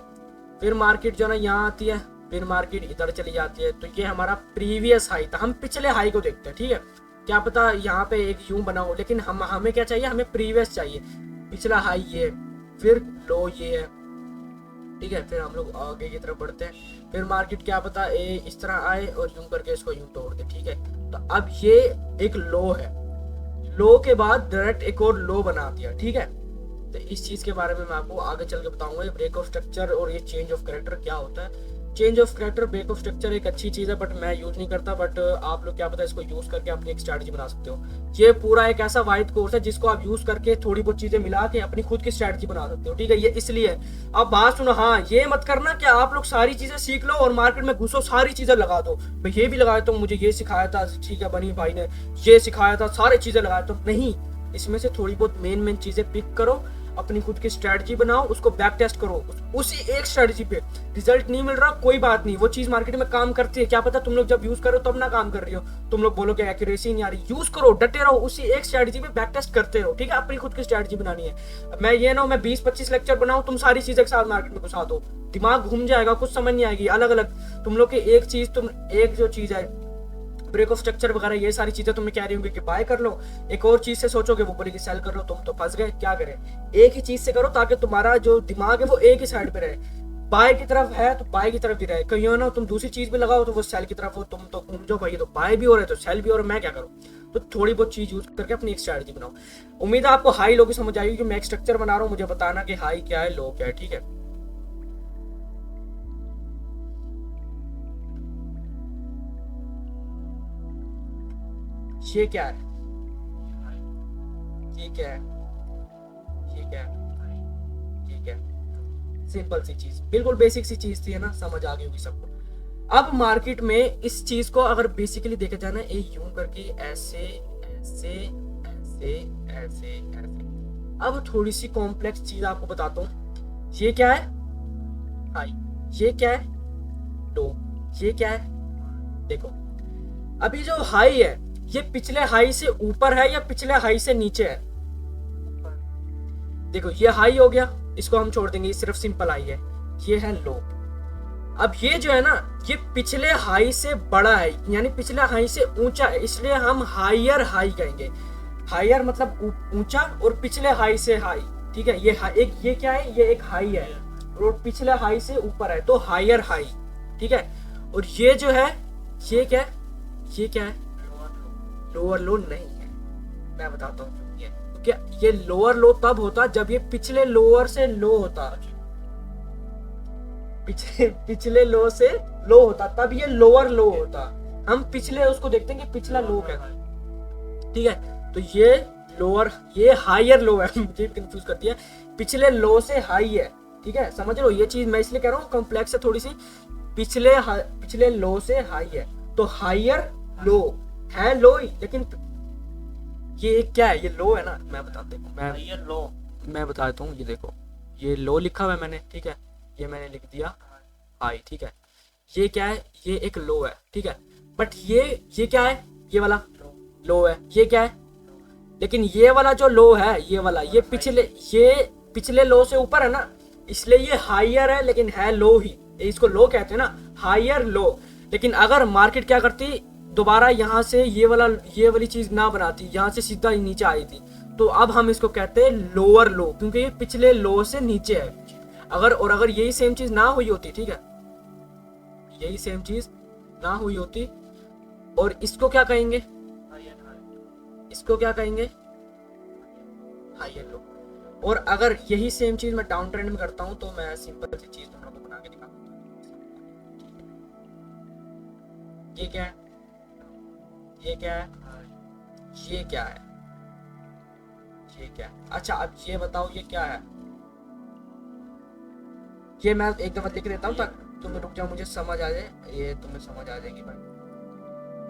फिर मार्केट जो ना यहाँ आती है, फिर मार्केट इधर चली जाती है, तो ये हमारा प्रीवियस हाई था। हम पिछले हाई को देखते हैं, ठीक है, क्या पता यहाँ पे एक यूं बना हो, लेकिन हमें क्या चाहिए, हमें प्रीवियस चाहिए। पिछला हाई ये, फिर लो ये है, ठीक है। फिर हम लोग आगे की तरफ बढ़ते हैं, फिर मार्केट क्या पता इस तरह आए और यूं करके इसको यूं तोड़ दे, ठीक है। तो अब ये एक लो है, लो के बाद डायरेक्ट एक और लो बना दिया, ठीक है। तो इस चीज के बारे में मैं आपको आगे चल के बताऊंगा, ये ब्रेक ऑफ स्ट्रक्चर और ये चेंज ऑफ कैरेक्टर क्या होता है। Change of character, break of structure एक अच्छी चीज है, बट मैं यूज नहीं करता, बट आप लोग क्या पता इसको यूज करके अपनी एक स्ट्रैटेजी बना सकते हो। ये पूरा एक ऐसा वाइड कोर्स है जिसको आप यूज करके थोड़ी बहुत चीजें मिला के अपनी खुद की स्ट्रैटेजी बना सकते हो, ठीक है। ये इसलिए अब बात सुनो, हाँ ये मत करना कि आप लोग सारी चीजें सीख लो और मार्केट में घुसो, सारी चीजें लगा दो, मैं ये भी लगाया तो मुझे ये सिखाया था, ठीक है, बनी भाई ने ये सिखाया था, सारी चीजें लगाया तो नहीं। इसमें से थोड़ी बहुत मेन चीजें पिक करो, अपनी खुद की स्ट्रेटजी बनाओ, उसको बैक टेस्ट करो, उसी एक स्ट्रेटजी पे रिजल्ट नहीं मिल रहा कोई बात नहीं, वो चीज मार्केट में काम करती है, क्या पता तुम लोग जब यूज करो तब ना काम कर रही हो, तुम लोग बोलो कि एक्यूरेसी नहीं आ रही, यूज करो, डटे रहो, उसी एक स्ट्रेटजी पे बैक टेस्ट करते रहो, ठीक है। अपनी खुद की स्ट्रेटजी बनानी है। मैं ये ना मैं 20-25 लेक्चर बनाऊं, तुम सारी चीजें एक साथ मार्केट में घुसा दो, दिमाग घूम जाएगा, कुछ समझ नहीं आएगी, अलग अलग तुम लोग की एक चीज, तुम एक जो चीज है ब्रेक ऑफ स्ट्रक्चर वगैरह ये सारी चीजें तुम्हें कह रही होंगी कि बाय कर लो, एक और चीज से सोचोगे वो बोलेगी सेल कर लो, तुम तो फंस गए। क्या करें, एक ही चीज से करो ताकि तुम्हारा जो दिमाग है वो एक ही साइड पे रहे, बाय की तरफ है तो बाय की तरफ भी रहे, कहीं ना तुम दूसरी चीज भी लगाओ तो वो सेल की तरफ हो, तुम तो घूम जाओ भाई, तो बाय भी हो रहे तो सेल भी हो रहा है, मैं क्या करूँ। तो थोड़ी बहुत चीज यूज करके अपनी एक स्ट्रैटेजी बनाओ। उम्मीद है आपको हाई लो की समझ आएगी कि मैं एक स्ट्रक्चर बना रहा हूँ, मुझे बताना कि हाई क्या है, लो क्या है, ठीक है। ये क्या है, ये क्या है, ये क्या है, ये क्या है, सिंपल सी चीज, बिल्कुल बेसिक सी चीज थी, है ना, समझ आ गई होगी सबको। अब मार्केट में इस चीज को अगर बेसिकली देखे जाए ना, ये यूं करके ऐसे ऐसे ऐसे ऐसे ऐसे। अब थोड़ी सी कॉम्प्लेक्स चीज आपको बताता हूँ, ये क्या है हाई, ये क्या है लो, ये क्या है। देखो अभी जो हाई है ये पिछले हाई से ऊपर है या पिछले हाई से नीचे है। देखो ये हाई हो गया, इसको हम छोड़ देंगे, ये सिर्फ सिंपल हाई है, ये है लो। अब ये जो है ना ये पिछले हाई से बड़ा है, यानी पिछले हाई से ऊंचा है, इसलिए हम हायर हाई कहेंगे। हायर मतलब ऊंचा और पिछले हाई से हाई, ठीक है। ये क्या है, ये एक हाई है और पिछले हाई से ऊपर है, तो हायर हाई, ठीक है। और ये जो है ये क्या है, ये क्या है, लोअर लो नहीं है, मैं बताता हूँ क्योंकि ये लोअर लो तब होता जब ये पिछले लोअर से लो होता, पिछले लो से लो होता तब ये लोअर लो होता। हम पिछले उसको देखते हैं कि पिछला लो क्या है, ठीक है। तो ये लोअर, ये हायर लो है, मुझे कंफ्यूज करती है, पिछले लो से हाई है, ठीक है, समझ लो। ये चीज मैं इसलिए कह रहा हूँ कॉम्प्लेक्स है थोड़ी सी, पिछले लो से हाई है, तो हायर लो है लो ही, लेकिन ये क्या है, ये लो है ना, मैं बताता हूँ, मैं बता देता हूँ। ये देखो ये लो लिखा हुआ है मैंने, ठीक है, ये मैंने लिख दिया हाई, ठीक है। ये क्या है, ये एक लो है, ठीक है, बट ये क्या है, ये वाला लो है, ये क्या है, लेकिन ये वाला जो लो है, ये वाला ये पिछले लो से ऊपर है ना, इसलिए ये हायर है लेकिन है लो ही, इसको लो कहते हैं ना, हायर लो। लेकिन अगर मार्केट क्या करती, दोबारा यहाँ से ये वाली चीज ना बनाती, यहाँ से सीधा नीचे आई थी, तो अब हम इसको कहते हैं लोअर लो, क्योंकि ये पिछले लो से नीचे है। अगर यही सेम चीज ना हुई होती, ठीक है, यही सेम चीज ना हुई होती, और इसको क्या कहेंगे, इसको क्या कहेंगे, हायर लो। और अगर यही सेम चीज मैं डाउन ट्रेंड में करता हूं तो मैं सिंपल सी चीज तुम लोगों को बना के दिखाता हूं। ये क्या है, ये क्या है, ये क्या है, ये क्या है। अच्छा अब ये बताओ ये क्या है, ये मैं एक दफा लिख देता हूँ ताकि तुम्हें, रुक जाओ मुझे समझ आ जाए, ये तुम्हें समझ आ जाएगी भाई।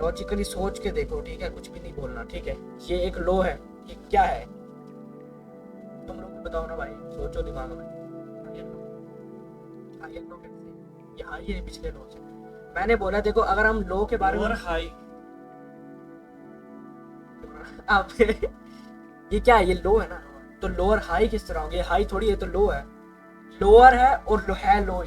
लॉजिकली सोच के देखो, ठीक है, कुछ भी नहीं बोलना, ठीक है। ये एक लो है, ये क्या है, तुम लोग बताओ ना भाई, सोचो दिमाग में। हाई लो कैसे, ये हाई है पिछले लो से। मैंने बोला देखो अगर हम लो के बारे में हाई, अब ये क्या है, ये लो है ना, तो लोअर हाई किस तरह होंगे, हाई थोड़ी है, तो लो है, लोअर है और लो है लो।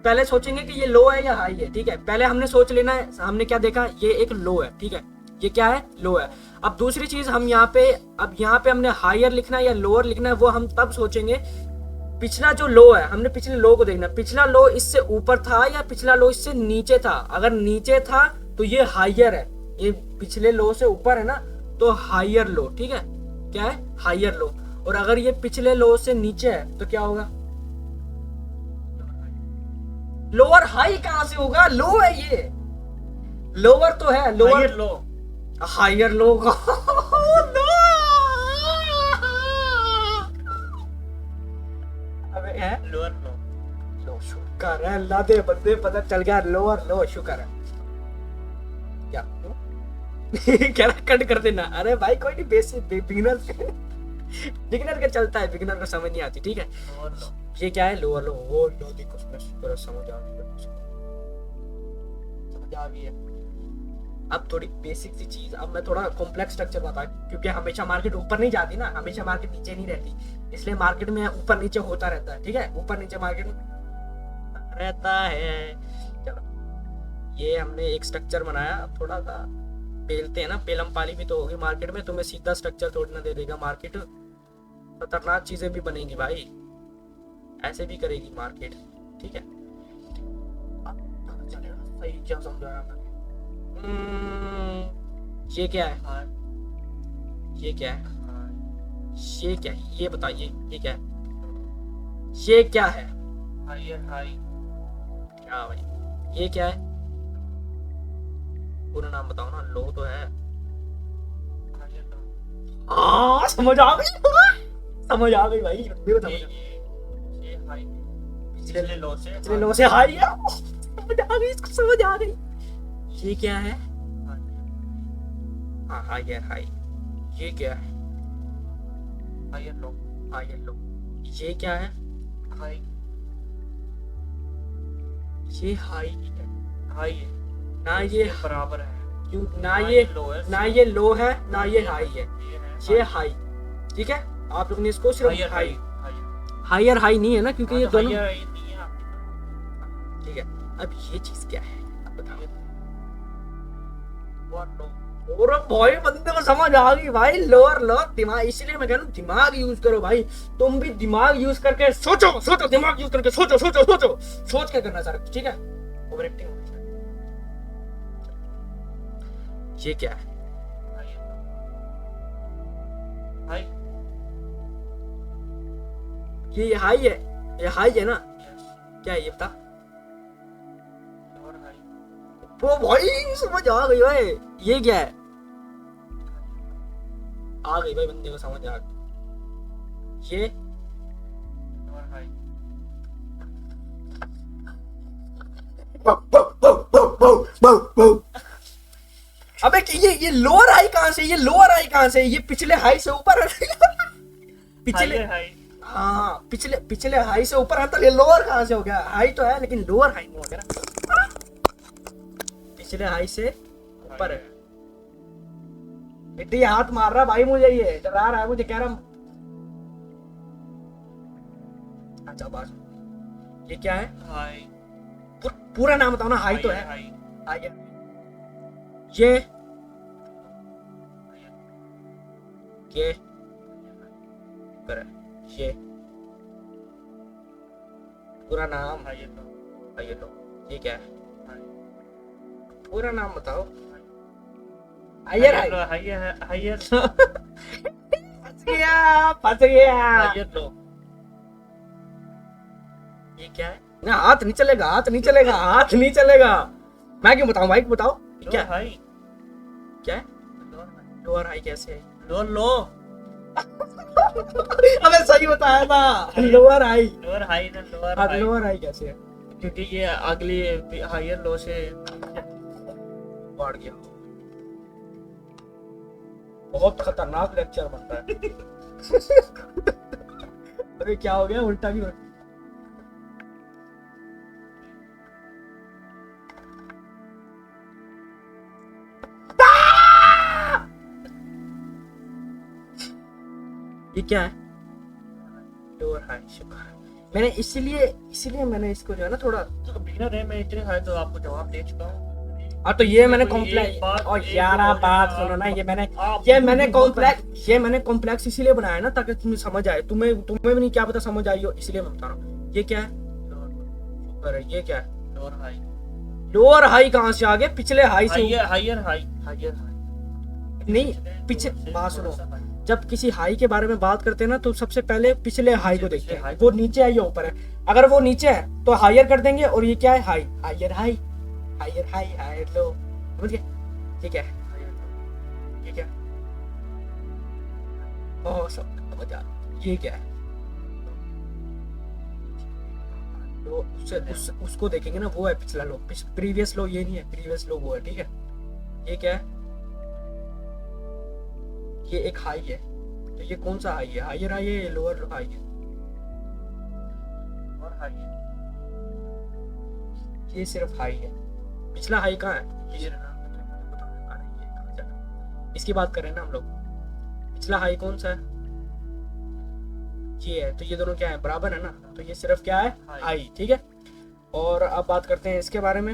पहले सोचेंगे कि ये लो है या हाई है, ठीक है, पहले हमने सोच लेना है, हमने क्या देखा, ये एक लो है, ठीक है, ये क्या है, लो है। अब दूसरी चीज हम यहाँ पे, अब यहाँ पे हमने हायर लिखना है या लोअर लिखना है, वो हम तब सोचेंगे पिछला जो लो है, हमने पिछले लो को देखना, पिछला लो इससे ऊपर था या पिछला लो इससे नीचे था। अगर नीचे था तो ये हायर है, ये पिछले लो से ऊपर है ना, तो हायर लो, ठीक है, क्या है, हायर लो। और अगर ये पिछले लो से नीचे है तो क्या होगा, लोअर हाई कहां से होगा, लो है ये, लोअर तो है, लोअर लो, हायर लो अबे है लोअर लो, लो, शुक्र है अल्लाह दे बंदे पता चल गया, लोअर लो, शुक्र है। क्या क्या कट कर देना, अरे भाई कोई नहीं, बेसिक बिगिनर बिगिनर का चलता है, बिगिनर को समझ नहीं आती, ठीक है। लोअर लो, ये क्या है, लोअर लो, वो लो देखो शुक्र, समझ आ गई, समझ आ गई है। अब थोड़ी बेसिक सी चीज, अब मैं थोड़ा कॉम्प्लेक्स स्ट्रक्चर बता, क्योंकि हमेशा मार्केट ऊपर नहीं जाती ना, हमेशा मार्केट नीचे नहीं रहती, इसलिए मार्केट में ऊपर नीचे होता रहता है, ठीक है, ऊपर नीचे मार्केट रहता है। चलो ये हमने एक स्ट्रक्चर बनाया, थोड़ा सा पेलते हैं ना, पेलम पाली भी तो होगी मार्केट में, तुम्हें सीधा स्ट्रक्चर थोड़ी ना दे देगा मार्केट, खतरनाक चीजें भी बनेंगी भाई, ऐसे भी करेगी मार्केट, ठीक है। सही क्या समझाया मैंने, ये क्या है, ये क्या है, ये क्या है, ये बताइए, ये क्या है, ये क्या है, हायर हाई, हाँ भाई, ये क्या है, पूरा नाम बताओ ना, लो तो है, हायर लो, हाँ समझ आ गई, समझ आ गई भाई, समझ ये हाई, पिछले लो से, पिछले लो से हाई है, समझ आ गई, इसको समझ आ गई। ये क्या है, हाँ हायर हाई, ये क्या है, हायर लो, हायर लो, ये क्या है, हाई, ये हाई है, हाई है, ना ये बराबर है, क्यों, ना ये लो है, ना ये लो है ना ये हाई है, ये ये हाई, ठीक है, आप लोग ने इसको सिर्फ higher high, high, higher high नहीं है ना, क्योंकि ये दोनों, हायर नहीं है आपकी, ठीक है। अब ये चीज क्या है, आप बताओ। लोअर लो, और भाई बंदे को समझ आ गई भाई, लोअर लो, दिमाग, इसलिए मैं कह रहा हूँ दिमाग यूज करो भाई, तुम भी दिमाग यूज करके सोचो, सोचो दिमाग यूज करके सोचो, सोचो सोचो, सोच के करना सारा कुछ, ठीक है, ओवर एक्टिंग। ये क्या है, हाई, ये हाई है, ये हाई है ना, क्या है ये बता, लोअर हाई, वो भाई समझ आ गई भाई, ये क्या है, आ गई भाई, बंदे को समझ आ गई, ये लोअर हाई, अबे ये लोअर हाई कहां से, ये लोअर हाई कहां से, ये पिछले हाई से ऊपर है पिछले, हाई, हाँ पिछले पिछले हाई से ऊपर है, तो ये लोअर कहां से हो गया, हाई तो है लेकिन लोअर हाई नहीं हो गया ना, पिछले हाई से ऊपर है। बेटी हाथ मार रहा भाई मुझे, ये डरा रहा है मुझे, कह रहा अच्छा बात, ये क्या है, हाई, पूरा नाम बताओ ना, हाई तो है, हाई, हाई है, ये पर ये पूरा नाम, हायर लो, ये लो, ये क्या है, हाई, पूरा नाम बताओ, हायर हाई हायर फंस गया। Higher low. ये क्या है? ना हाथ नहीं चलेगा, हाथ नहीं चलेगा, हाथ नहीं चलेगा। मैं क्यों बताऊं भाई, बताओ क्या लोअर हाई। क्या है? लोअर हाई कैसे है? लोअर लो। अबे सही बताया था, लोअर हाई। लोअर हाई ना लोअर हाँ हाई, लोअर हाई कैसे है? क्योंकि ये अगली हायर लो से बढ़ गया। बहुत खतरनाक लेक्चर बनता है। अरे क्या हो गया, उल्टा क्यों? ये क्या है? Lower high. शुक्र है मैंने इसीलिए मैंने इसको जो है ना थोड़ा, तो बिगिनर है मैं, इतने हाई तो आपको जवाब दे चुका हूँ। हाँ तो ये मैंने कोई एक कॉम्प्लेक्स, बात- और एक यार दो आप बात बोलना, सुनो ना, ये मैंने आप- ये मैंने कॉम्प्लेक्स इसीलिए बनाया ना ताकि तुम्हें समझ आए। तुम्हें भी नहीं क्या पता समझ आई हो, इसलिए मैं बता रहा हूँ। ये क्या है? शुक्र है। ये क्या है? Lower high. लोअर हाई कहाँ से आ गए? पिछले हाई से higher higher high higher high नहीं, पीछे बात सुनो। जब किसी हाई के बारे में बात करते हैं ना तो सबसे पहले पिछले हाई को देखते हैं, वो नीचे है या ऊपर है। अगर वो नीचे है तो हायर कर देंगे, और ये क्या है? High. Higher high, higher high, higher low. समझ गए? ठीक है। ये क्या? ओह सब समझ आ। ये क्या है? तो उसको देखेंगे ना, वो है पिछला लो, प्रीवियस लो ये नहीं है, प्रीवियस लो वो है। ठीक है। ये क्या है? ये एक हाई है, तो ये कौन सा हाई है? हायर हाई है, लोअर हाई है? और हाई है। ये सिर्फ हाई है। पिछला हाई कहाँ है? ये रहा। इसकी बात कर रहे हैं ना हम लोग। पिछला हाई कौन सा है? ये है। तो ये दोनों क्या है? बराबर है ना। तो ये सिर्फ क्या है? हाई। ठीक है। और अब बात करते हैं इसके बारे में।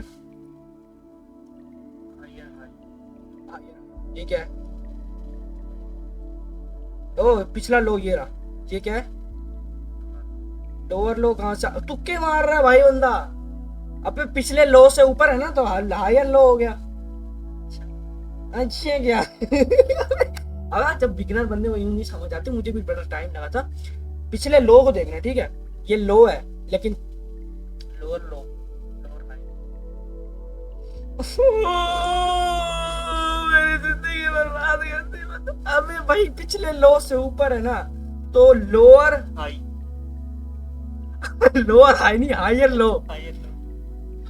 Higher high. ये क्या है? ओ पिछला लो ये रहा। ये क्या है? लोअर लो कहाँ से? तुक्के मार रहा है भाई बंदा। अबे पिछले लो से ऊपर है ना, तो हायर लो हो गया। अच्छा क्या? अब जब बिगिनर बंदे को यूं नहीं समझ आते, मुझे भी बड़ा टाइम लगा था। पिछले लो को देखना, ठीक है? ये लो है लेकिन लोअर लो लोअर हाई। मेरी जिंदगी बर्बाद कर दी। अबे भाई पिछले लो से ऊपर है ना, तो लोअर हाई। लोअर हाई नहीं, higher low. Higher low.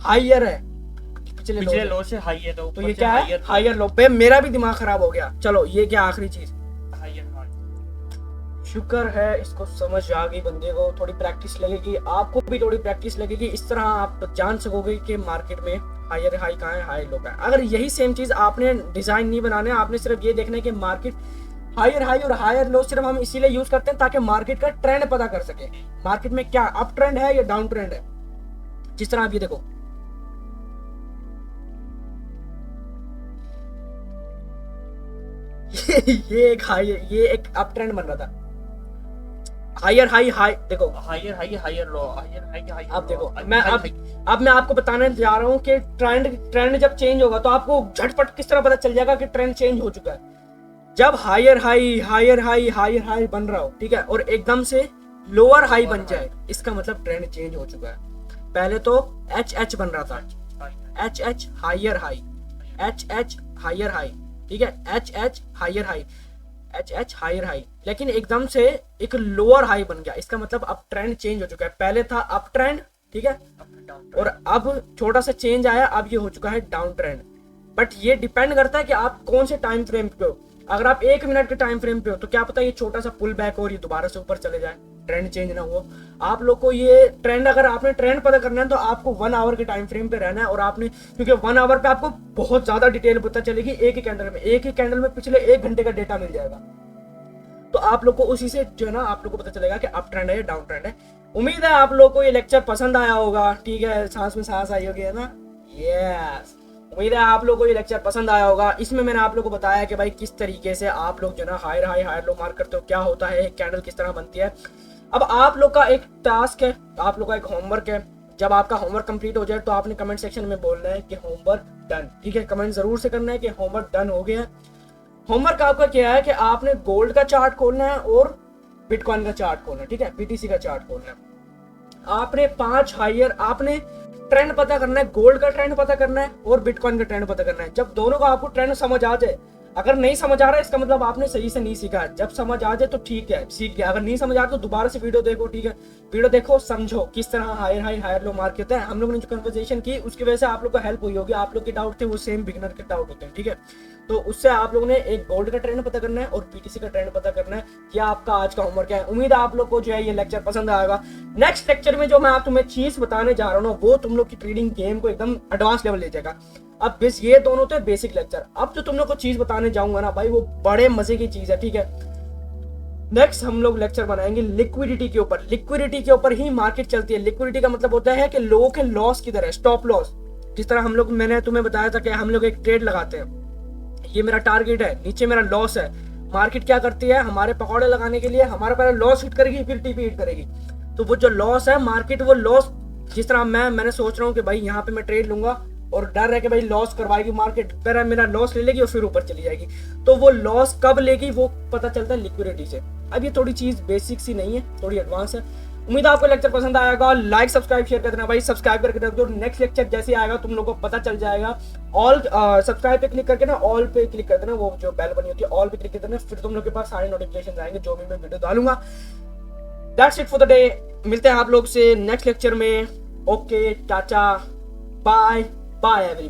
Higher है पिछले पिछले लो लो से हाई है, तो ये क्या है? हायर लो पे। मेरा भी दिमाग खराब हो गया। चलो ये क्या आखिरी चीज? Higher high. शुक्र है इसको समझ आ गई बंदे को। थोड़ी प्रैक्टिस लगेगी, आपको भी थोड़ी प्रैक्टिस लगेगी, इस तरह आप जान सकोगे कि मार्केट में हायर हाई कहाँ है, हाई लो कहाँ है। अगर यही सेम चीज आपने डिजाइन नहीं बनाने, आपने सिर्फ ये देखना है कि मार्केट हायर हाई और हायर लो सिर्फ हम इसीलिए यूज करते हैं ताकि मार्केट का ट्रेंड पता कर सके, मार्केट में क्या अप ट्रेंड है या डाउन ट्रेंड है। जिस तरह आप ये देखो, ये एक हाई, ये एक अप ट्रेंड बन रहा था। हायर हाई हाई देखो, higher high higher low higher high higher. अब देखो अब मैं आपको बताने जा रहा हूँ कि ट्रेंड जब चेंज होगा तो आपको झटपट किस तरह पता चल जाएगा कि ट्रेंड चेंज हो चुका है। जब हायर हाई बन रहा हो, ठीक है, और एकदम से लोअर हाई बन जाए, इसका मतलब ट्रेंड चेंज हो चुका है। पहले तो एच बन रहा था, H higher high, H higher high, ठीक है, H higher high, H higher high, लेकिन एकदम से एक लोअर हाई बन गया। इसका मतलब अब ट्रेंड चेंज हो चुका है। पहले था अप ट्रेंड, ठीक है, और अब छोटा सा चेंज आया, अब ये हो चुका है डाउन ट्रेंड। बट ये डिपेंड करता है कि आप कौन से टाइम फ्रेम पे हो। अगर आप 1 मिनट के टाइम फ्रेम पे हो तो क्या पता ये छोटा सा पुल बैक और ये दोबारा से ऊपर चले जाए, ट्रेंड चेंज ना हो। आप लोग को ये ट्रेंड, अगर आपने ट्रेंड पता करना है तो आपको 1 आवर के टाइम फ्रेम पे रहना है, और आपने, क्योंकि 1 आवर पे आपको बहुत ज्यादा डिटेल पता चलेगी। एक ही कैंडल में पिछले 1 घंटे का डेटा मिल जाएगा। तो आप लोग को उसी से जो है ना, आप लोग को पता चलेगा कि अप ट्रेंड है या डाउन ट्रेंड है। उम्मीद है आप लोग को ये लेक्चर पसंद आया होगा, ठीक है, सांस में सांस आई होगी, है ना? यस, उम्मीद है आप लोग को ये लेक्चर पसंद आया होगा। इसमें मैंने आप लोग को बताया कि भाई किस तरीके से आप लोग जो ना higher high higher low mark करते हो, क्या होता है, कैंडल किस तरह बनती है। अब आप लोग का एक टास्क है, आप लोग का एक होमवर्क है। जब आपका होमवर्क कंप्लीट हो जाए तो आपने कमेंट सेक्शन में बोलना है कि होमवर्क डन, ठीक है, कमेंट जरूर से करना है कि होमवर्क डन हो गया है। होमवर्क आपका क्या है कि आपने गोल्ड का चार्ट खोलना है और बिटकॉइन का चार्ट खोलना है, ठीक है, बीटीसी का चार्ट खोलना है। आपने 5 हायर, आपने ट्रेंड पता करना है, गोल्ड का ट्रेंड पता करना है और बिटकॉइन का ट्रेंड पता करना है। जब दोनों का आपको ट्रेंड समझ आ जाए, अगर नहीं समझ आ रहा है इसका मतलब आपने सही से नहीं सीखा है। जब समझ आ जाए तो ठीक है, सीख गया। अगर नहीं समझ आ रहा तो दोबारा से वीडियो देखो, ठीक है, वीडियो देखो, समझो किस तरह higher high higher low market होता है। हम लोगों ने जो कन्वर्सेशन की उसकी वजह से आप लोग को हेल्प हुई होगी। आप लोग के डाउट थे वो सेम बिगिनर के डाउट होते हैं, ठीक है। तो उससे आप लोगों ने एक गोल्ड का ट्रेंड पता करना है और बीटीसी का ट्रेंड पता करना है। क्या आपका आज का होमवर्क है। उम्मीद है आप लोग को जो है ये लेक्चर पसंद आएगा। नेक्स्ट लेक्चर में जो मैं आप तुम्हें चीज बताने जा रहा हूँ ना, वो तुम लोग की ट्रेडिंग गेम को एकदम एडवांस लेवल ले जाएगा। अब बस ये दोनों तो बेसिक लेक्चर। अब जो तुम लोग को चीज बताने जाऊंगा ना भाई, वो बड़े मजे की चीज है, ठीक है। नेक्स्ट हम लोग लेक्चर बनाएंगे लिक्विडिटी के ऊपर। लिक्विडिटी के ऊपर ही मार्केट चलती है। लिक्विडिटी का मतलब होता है कि लोगों के लॉस किधर है, स्टॉप लॉस। जिस तरह हम लोग, मैंने तुम्हें बताया था कि हम लोग एक ट्रेड लगाते हैं, ये मेरा टारगेट है, नीचे मेरा लॉस है। मार्केट क्या करती है, हमारे पकौड़े लगाने के लिए हमारा पहले लॉस हिट करेगी, फिर टीपी हिट करेगी। तो वो जो लॉस है, मार्केट वो लॉस, जिस तरह मैंने सोच रहा हूँ कि भाई यहाँ पे मैं ट्रेड लूंगा और डर है कि भाई लॉस करवाएगी मार्केट, फिर मेरा लॉस ले लेगी और फिर ऊपर चली जाएगी। तो वो लॉस कब लेगी वो पता चलता है लिक्विडिटी से। अब ये थोड़ी चीज बेसिक सी नहीं है, थोड़ी एडवांस है। उम्मीद है आपको लेक्चर पसंद आएगा। लाइक सब्सक्राइब शेयर कर देना भाई, सब्सक्राइब करके रख दो। नेक्स्ट लेक्चर जैसे आएगा तुम लोगों को पता चल जाएगा। ऑल सब्सक्राइब पे क्लिक करके ना ऑल पे क्लिक कर देना, वो जो बेल बनी होती है ऑल पे क्लिक कर देना, फिर तुम लोग के पास सारे नोटिफिकेशन आएंगे जो भी मैं वीडियो डालूंगा। That's it for the day. मिलते हैं आप लोग से नेक्स्ट लेक्चर में। Okay, tata, bye bye everyone.